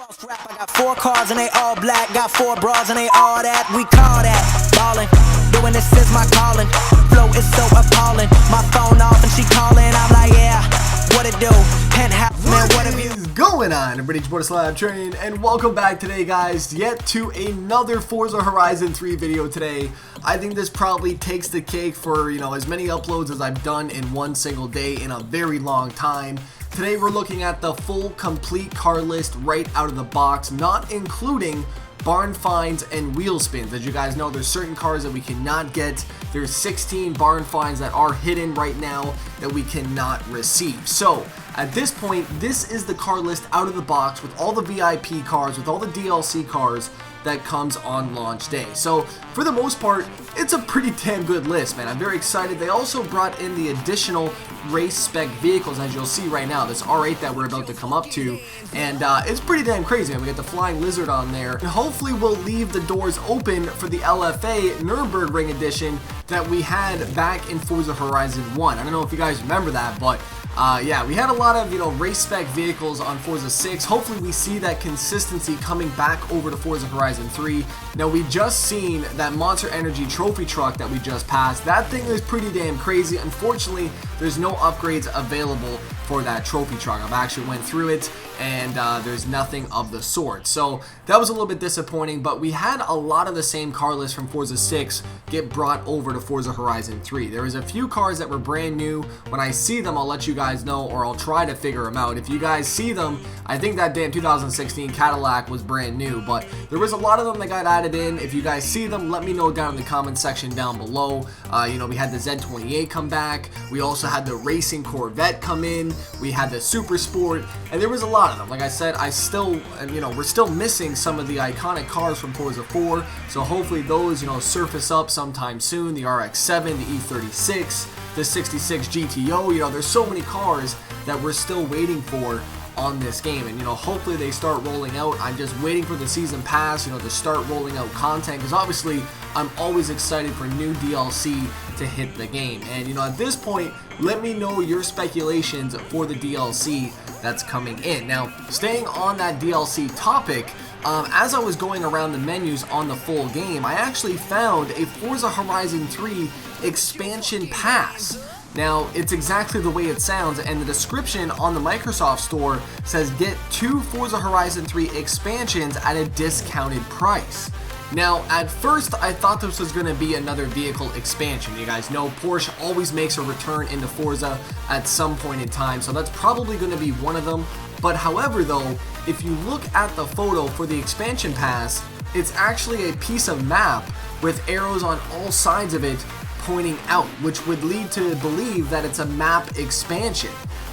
False rap, I got 4 cars and they all black. Got 4 bras and they all that. We call that ballin'. Doing this is my calling. Flow is so appalling. My phone off and she calling. I'm like, yeah, what it do? Penthouse, man, what have you? What is going on, everybody? It's GoPro SLAP Train, and welcome back today, guys, yet to another Forza Horizon 3 video today. I think this probably takes the cake for, as many uploads as I've done in one single day in a very long time. Today we're looking at the full complete car list right out of the box, not including barn finds and wheel spins. As you guys know, there's certain cars that we cannot get. There's 16 barn finds that are hidden right now that we cannot receive. So at this point, this is the car list out of the box with all the VIP cars, with all the DLC cars that comes on launch day. So for the most part, it's a pretty damn good list, man. I'm very excited. They also brought in the additional race spec vehicles, as you'll see right now, this R8 that we're about to come up to, and it's pretty damn crazy, man. We got the flying lizard on there, and hopefully we'll leave the doors open for the LFA Nürburgring edition that we had back in Forza Horizon 1. I don't know if you guys remember that, but yeah, we had a lot of, race spec vehicles on Forza 6. Hopefully we see that consistency coming back over to Forza Horizon 3. Now, we just seen that Monster Energy trophy truck that we just passed. That thing is pretty damn crazy. Unfortunately, there's no upgrades available for that trophy truck. I've actually went through it, and there's nothing of the sort. So that was a little bit disappointing, but we had a lot of the same car list from Forza 6 get brought over to Forza Horizon 3. There was a few cars that were brand new. When I see them, I'll let you guys know, or I'll try to figure them out. If you guys see them, I think that damn 2016 Cadillac was brand new, but there was a lot of them that got added in. If you guys see them, let me know down in the comment section down below. We had the Z28 come back. We also had the Racing Corvette come in. We had the Super Sport, and there was a lot of them. Like I said, we're still missing some of the iconic cars from Forza 4, so hopefully those, surface up sometime soon. The RX-7, the E36, the 66 GTO, there's so many cars that we're still waiting for on this game, and hopefully they start rolling out. I'm just waiting for the season pass, to start rolling out content, because obviously I'm always excited for new DLC to hit the game. And at this point, let me know your speculations for the DLC that's coming in. Now, staying on that DLC topic, as I was going around the menus on the full game, I actually found a Forza Horizon 3 expansion pass. Now, it's exactly the way it sounds, and the description on the Microsoft Store says get 2 Forza Horizon 3 expansions at a discounted price. Now, at first, I thought this was going to be another vehicle expansion. You guys know Porsche always makes a return into Forza at some point in time, so that's probably going to be one of them. But however, though, if you look at the photo for the expansion pass, it's actually a piece of map with arrows on all sides of it pointing out, which would lead to believe that it's a map expansion.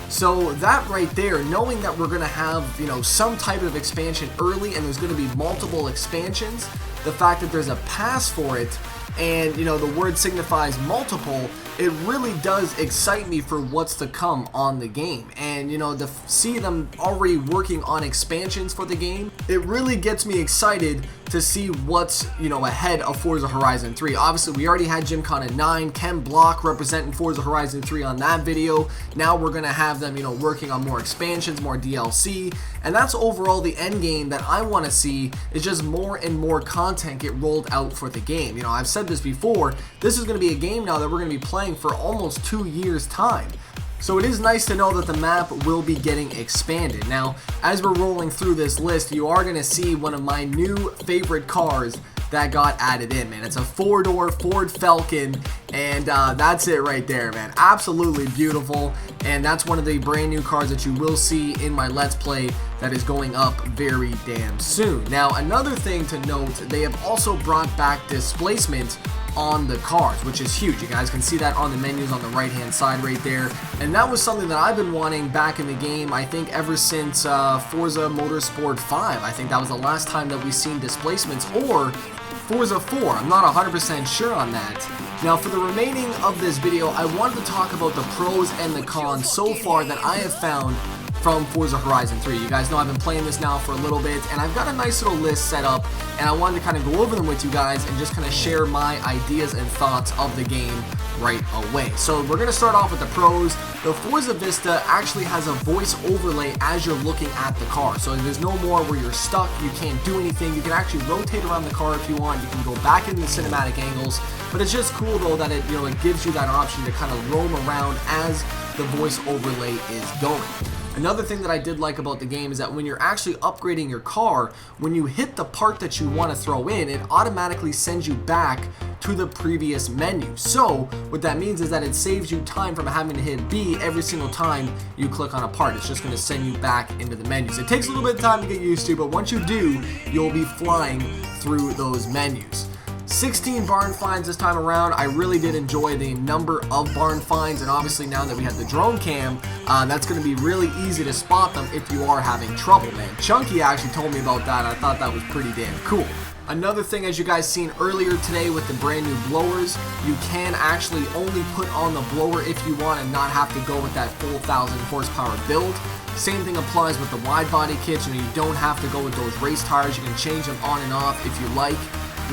So that right there, knowing that we're going to have, some type of expansion early, and there's going to be multiple expansions, the fact that there's a pass for it, and the word signifies multiple, it really does excite me for what's to come on the game. And to see them already working on expansions for the game, it really gets me excited to see what's ahead of Forza Horizon 3. Obviously, we already had Gymkhana 9, Ken Block representing Forza Horizon 3 on that video. Now we're gonna have them working on more expansions, more DLC, and that's overall the end game that I want to see, is just more and more content get rolled out for the game. I've said this before, this is going to be a game now that we're going to be playing for almost 2 years time. So it is nice to know that the map will be getting expanded. Now, as we're rolling through this list, you are going to see one of my new favorite cars that got added in, man. It's a 4-door Ford Falcon, and that's it right there, man. Absolutely beautiful, and that's one of the brand new cars that you will see in my Let's Play that is going up very damn soon. Now, another thing to note, they have also brought back displacement on the cars, which is huge. You guys can see that on the menus on the right hand side right there, and that was something that I've been wanting back in the game, I think ever since Forza Motorsport 5. I think that was the last time that we've seen displacements, or Forza 4, I'm not 100% sure on that. Now, for the remaining of this video, I wanted to talk about the pros and the cons so far that I have found from Forza Horizon 3. You guys know I've been playing this now for a little bit, and I've got a nice little list set up, and I wanted to kind of go over them with you guys and just kind of share my ideas and thoughts of the game right away. So we're going to start off with the pros. The Forza Vista actually has a voice overlay as you're looking at the car, so there's no more where you're stuck, you can't do anything. You can actually rotate around the car if you want, you can go back into the cinematic angles, but it's just cool though that it gives you that option to kind of roam around as the voice overlay is going. Another thing that I did like about the game is that when you're actually upgrading your car, when you hit the part that you want to throw in, it automatically sends you back to the previous menu. So what that means is that it saves you time from having to hit B every single time you click on a part. It's just going to send you back into the menus. It takes a little bit of time to get used to, but once you do, you'll be flying through those menus. 16 barn finds this time around. I really did enjoy the number of barn finds, and obviously now that we have the drone cam, that's going to be really easy to spot them if you are having trouble, man. Chunky actually told me about that, and I thought that was pretty damn cool. Another thing, as you guys seen earlier today with the brand new blowers, you can actually only put on the blower if you want and not have to go with that full 1,000 horsepower build. Same thing applies with the wide body kits. You don't have to go with those race tires. You can change them on and off if you like.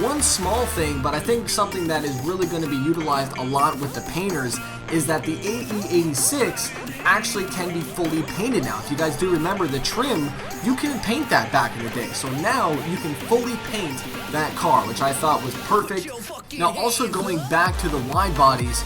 One small thing, but I think something that is really going to be utilized a lot with the painters, is that the AE86 actually can be fully painted now. If you guys do remember the trim, you can paint that back in the day. So now you can fully paint that car, which I thought was perfect. Now also going back to the wide bodies,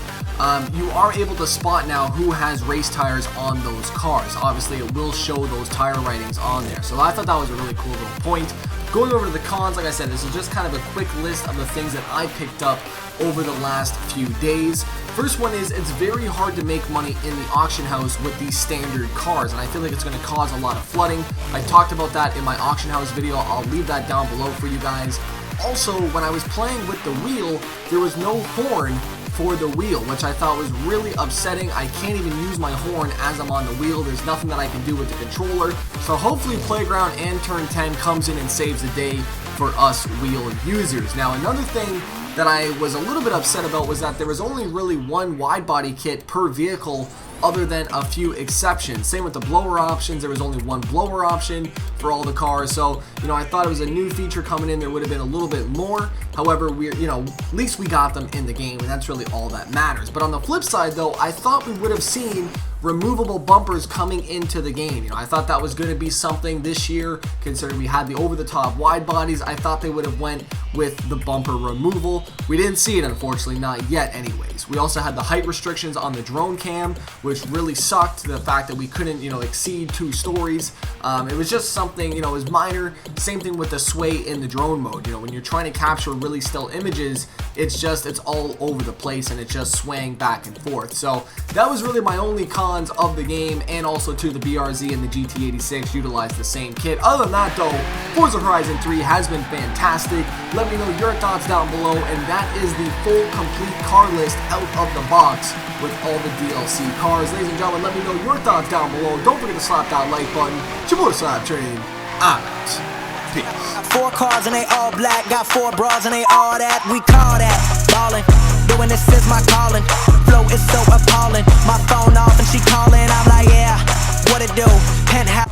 you are able to spot now who has race tires on those cars. Obviously it will show those tire ratings on there. So I thought that was a really cool little point. Going over to the cons, like I said, this is just kind of a quick list of the things that I picked up over the last few days. First one is it's very hard to make money in the auction house with these standard cars, and I feel like it's going to cause a lot of flooding. I talked about that in my auction house video. I'll leave that down below for you guys. Also, when I was playing with the wheel, there was no horn for the wheel, which I thought was really upsetting. I can't even use my horn as I'm on the wheel. There's nothing that I can do with the controller. So hopefully Playground and Turn 10 comes in and saves the day for us wheel users. Now another thing that I was a little bit upset about was that there was only really one wide body kit per vehicle, other than a few exceptions. Same with the blower options, there was only one blower option for all the cars. So, I thought it was a new feature coming in. There would have been a little bit more. However, at least we got them in the game, and that's really all that matters. But on the flip side though, I thought we would have seen removable bumpers coming into the game. I thought that was going to be something this year, considering we had the over-the-top wide bodies. I thought they would have went with the bumper removal. We didn't see it, unfortunately, not yet anyways. We also had the height restrictions on the drone cam, which really sucked. The fact that we couldn't, exceed 2 stories. It was just something, it was minor. Same thing with the sway in the drone mode. When you're trying to capture really still images, it's all over the place and it's just swaying back and forth. So that was really my only cons of the game, and also to the BRZ and the GT86 utilize the same kit. Other than that though, Forza Horizon 3 has been fantastic. Let me know your thoughts down below, and that is the full complete car list out of the box with all the DLC cars. Ladies and gentlemen, let me know your thoughts down below. Don't forget to slap that like button. It's your boy SLAPTrain. Out. Peace. 4 cars and they all black, got 4 bras and they all that. We call that ballin'. Doing this is my calling. Flow is so appalling. My phone off and she calling. I'm like, yeah, what it do? Penthouse.